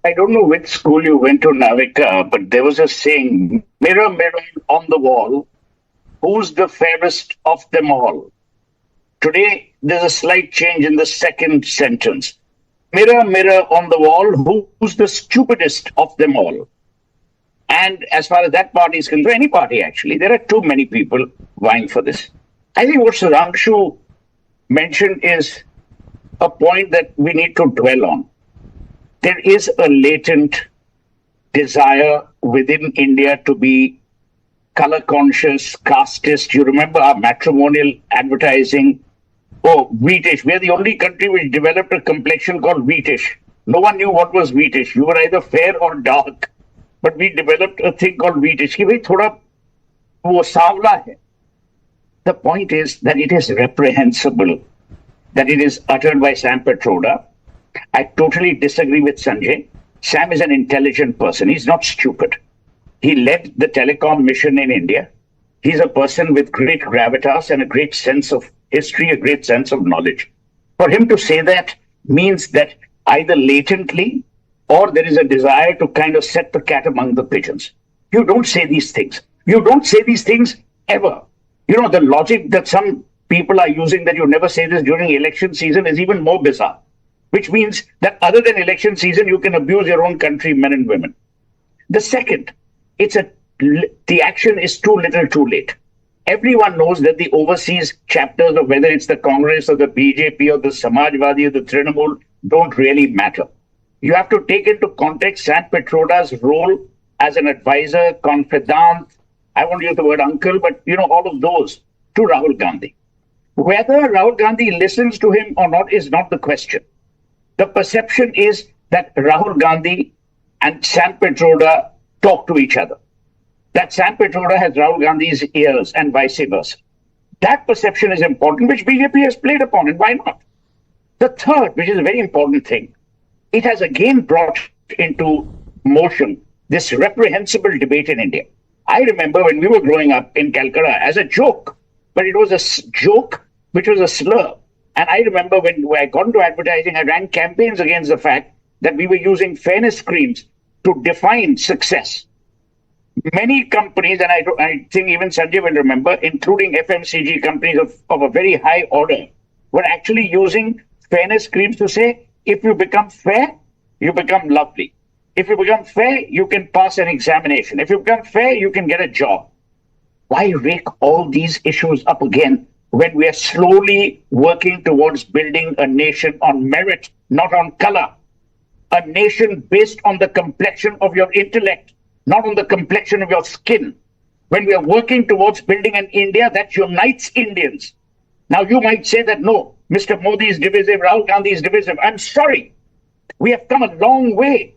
I don't know which school you went to, Navika, but there was a saying, mirror, mirror on the wall, who's the fairest of them all? Today, there's a slight change in the second sentence. Mirror, mirror on the wall, who's the stupidest of them all? And as far as that party is concerned, any party actually, there are too many people vying for this. I think what Sudhanshu mentioned is a point that we need to dwell on. There is a latent desire within India to be color conscious, casteist. You remember our matrimonial advertising? Oh, wheatish. We're the only country which developed a complexion called wheatish. No one knew what was wheatish. You were either fair or dark. But we developed a thing called wheatish. Ki bhai thoda wo savla hai. The point is that it is reprehensible that it is uttered by Sam Pitroda. I totally disagree with Sanjay. Sam is an intelligent person. He's not stupid. He led the telecom mission in India. He's a person with great gravitas and a great sense of history, a great sense of knowledge. For him to say that means that either latently or there is a desire to kind of set the cat among the pigeons. You don't say these things. You don't say these things ever. You know, the logic that some people are using that you never say this during election season is even more bizarre, which means that other than election season, you can abuse your own country, men and women. The second, the action is too little too late. Everyone knows that the overseas chapters of whether it's the Congress or the BJP or the Samajwadi or the Trinamool don't really matter. You have to take into context Sam Pitroda's role as an advisor, confidant, I won't use the word uncle, but all of those to Rahul Gandhi. Whether Rahul Gandhi listens to him or not is not the question. The perception is that Rahul Gandhi and Sam Pitroda talk to each other. That Sam Pitroda has Rahul Gandhi's ears and vice versa. That perception is important, which BJP has played upon, and why not? The third, which is a very important thing, it has again brought into motion this reprehensible debate in India. I remember when we were growing up in Calcutta as a joke, but it was a joke which was a slur. And I remember when I got into advertising, I ran campaigns against the fact that we were using fairness screens to define success. Many companies, and I think even Sanjay will remember, including FMCG companies of a very high order, were actually using fairness screens to say, if you become fair, you become lovely. If you become fair, you can pass an examination. If you become fair, you can get a job. Why rake all these issues up again when we are slowly working towards building a nation on merit, not on color? A nation based on the complexion of your intellect, not on the complexion of your skin. When we are working towards building an India that unites Indians. Now you might say that no, Mr. Modi is divisive, Rahul Gandhi is divisive. I'm sorry. We have come a long way.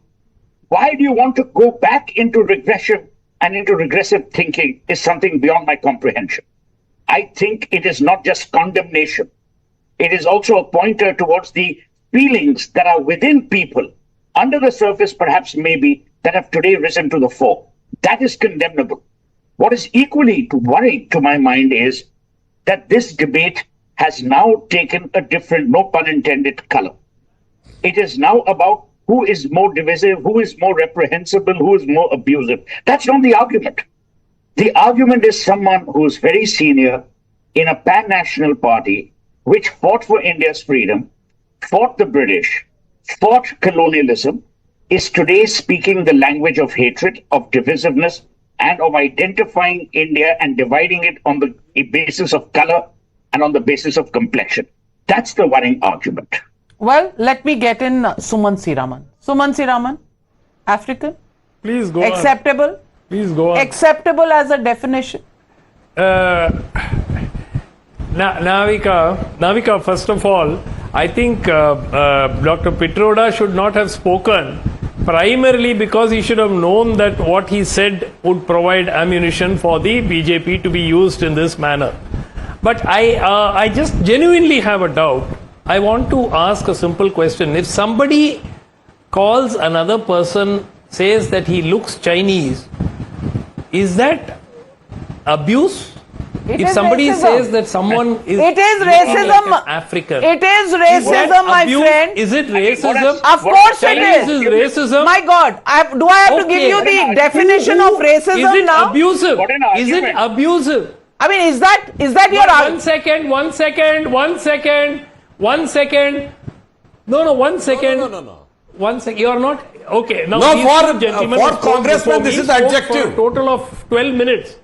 Why do you want to go back into regression and into regressive thinking is something beyond my comprehension. I think it is not just condemnation. It is also a pointer towards the feelings that are within people, under the surface perhaps maybe, that have today risen to the fore. That is condemnable. What is equally worrying to my mind is that this debate has now taken a different, no pun intended, color. It is now about who is more divisive, who is more reprehensible, who is more abusive. That's not the argument. The argument is someone who is very senior in a pan-national party which fought for India's freedom, fought the British, fought colonialism, is today speaking the language of hatred, of divisiveness, and of identifying India and dividing it on the basis of color and on the basis of complexion. That's the worrying argument. Well, let me get in Suman Siraman. Suman Siraman, African? Please go acceptable? on. Please go on. Acceptable as a definition? Navika, first of all, I think Dr. Pitroda should not have spoken primarily because he should have known that what he said would provide ammunition for the BJP to be used in this manner. But I just genuinely have a doubt. I want to ask a simple question. If somebody calls another person, says that he looks Chinese, is that abuse? It If is somebody racism. says that someone is It is looking racism. like an African, It is is that racism, my abuse? friend. Is it racism? Of course it Chinese is. is racism. My God, do I have to give Okay. you the definition of Is racism it now? abusive? What an Is it argument. abusive? I mean, is that your One argument? second, one second, one second, one second. No, 1 second. No. 1 second. You are not okay. Now No, these for- two gentlemen for have spoken congressman, before this me, is the spoke adjective. for a total of 12 minutes.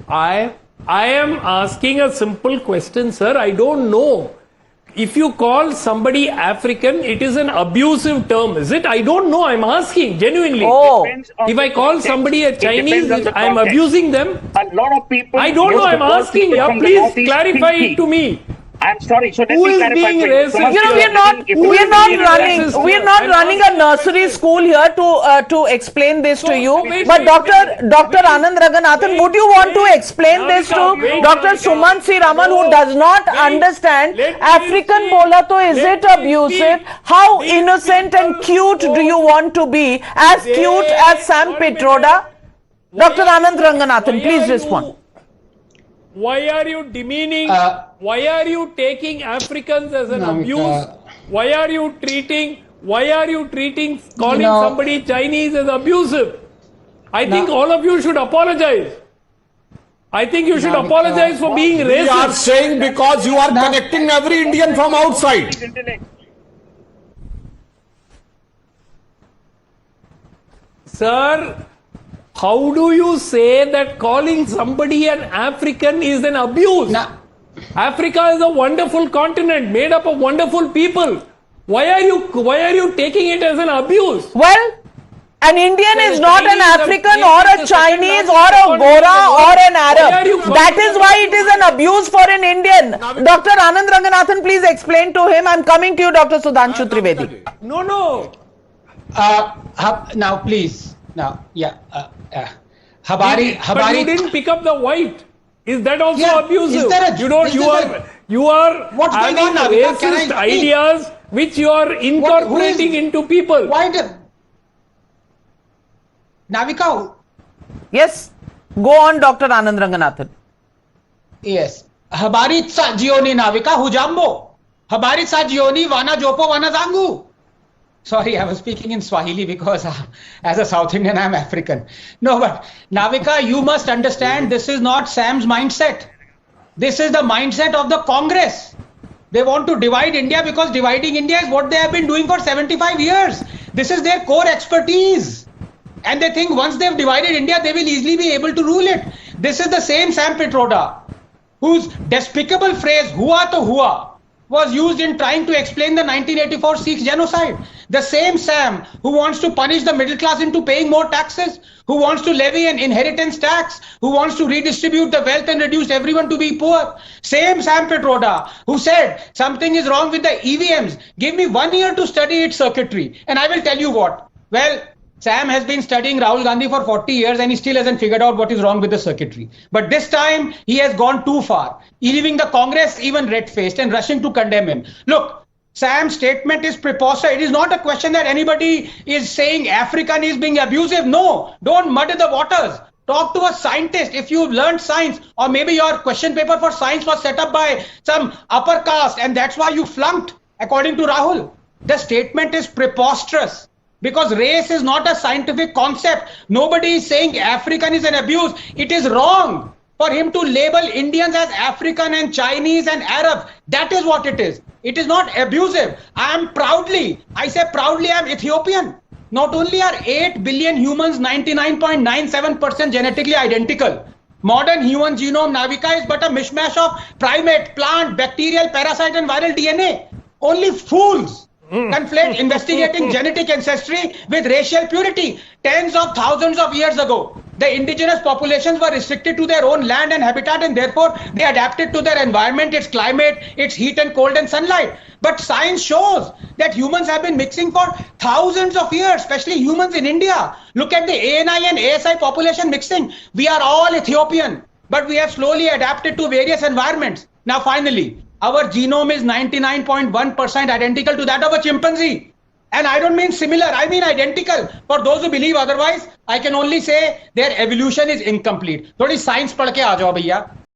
I am asking a simple question, sir. I don't know. If you call somebody African, it is an abusive term, is it? I don't know. I'm asking genuinely. Oh. Depends on If the I call context. somebody a It depends Chinese, on the I am context. abusing them. A lot of people. I don't know. used to I'm call asking. people Yeah, from the please northeast clarify pinky. it to me. I'm sorry. So let Who me is clarify being for you. racist? Someone You know, said we're not if Who it is is being running. racist? We're not I'm running a asking nursery question. school here to explain this to you. wait, But wait, Dr. wait. Anand Ranganathan, Wait, would you want to wait. explain this to Navika, wait, Dr. Navika. Suman C. Raman, who No, does not wait. understand Let me African speak. bola to is Let it me abusive? speak. How These innocent and people cute do you want to be? As They- cute as Sam 1 Pitroda? minute. Dr. Anand Ranganathan, Why please are respond. you- Why are you demeaning? Why are you taking Africans as an Navika. abuse? Why are you treating calling know- somebody Chinese as abusive? I think Now- all of you should apologize. I think you should Navika. apologize for being We are racist. saying because you are connecting every Indian from outside. Sir, how do you say that calling somebody an African is an abuse? Now, Africa is a wonderful continent made up of wonderful people. Why are you taking it as an abuse? Well, an Indian Well, is the not an Chinese have African created or a the second Chinese largest or a economy in Gora the world. or an Why are Arab. you That calling is why it is an abuse for an Indian. Dr. Anand Ranganathan, please explain to him. I'm coming to you, Dr. Sudhanshu Trivedi. No. now please. Now, yeah. But you Habari. didn't pick up the white. Is that also Yeah, abusive? is there a- you don't. is You there are. You are What's going having on, Navika? Can I racist speak? ideas which you are incorporating into people. Why the Navika? Yes, go on, Dr. Anand Ranganathan. Yes. Habari sa jioni Navika hujambo. Habari sa jioni wana jopo wana zangu. Sorry, I was speaking in Swahili because as a South Indian, I'm African. No, but Navika, you must understand this is not Sam's mindset. This is the mindset of the Congress. They want to divide India because dividing India is what they have been doing for 75 years. This is their core expertise. And they think once they've divided India, they will easily be able to rule it. This is the same Sam Pitroda, whose despicable phrase, hua to hua, was used in trying to explain the 1984 Sikh genocide. The same Sam who wants to punish the middle class into paying more taxes, who wants to levy an inheritance tax, who wants to redistribute the wealth and reduce everyone to be poor. Same Sam Pitroda who said something is wrong with the EVMs. Give me 1 year to study its circuitry and I will tell you what. Well, Sam has been studying Rahul Gandhi for 40 years and he still hasn't figured out what is wrong with the circuitry. But this time he has gone too far, leaving the Congress even red-faced and rushing to condemn him. Look, Sam's statement is preposterous. It is not a question that anybody is saying African is being abusive. No, don't muddy the waters. Talk to a scientist. If you've learned science, or maybe your question paper for science was set up by some upper caste and that's why you flunked, according to Rahul. The statement is preposterous. Because race is not a scientific concept. Nobody is saying African is an abuse. It is wrong for him to label Indians as African and Chinese and Arab. That is what it is. It is not abusive. I say proudly, I'm Ethiopian. Not only are 8 billion humans 99.97% genetically identical. Modern human genome, Navika, is but a mishmash of primate, plant, bacterial, parasite and viral DNA. Only fools conflate investigating genetic ancestry with racial purity. Tens of thousands of years ago, the indigenous populations were restricted to their own land and habitat and therefore they adapted to their environment, its climate, its heat and cold and sunlight. But science shows that humans have been mixing for thousands of years, especially humans in India. Look at the ANI and ASI population mixing. We are all Ethiopian, but we have slowly adapted to various environments. Now finally, our genome is 99.1% identical to that of a chimpanzee. And I don't mean similar, I mean identical. For those who believe otherwise, I can only say their evolution is incomplete. थोड़ी science पढ़ के आ जाओ भैया.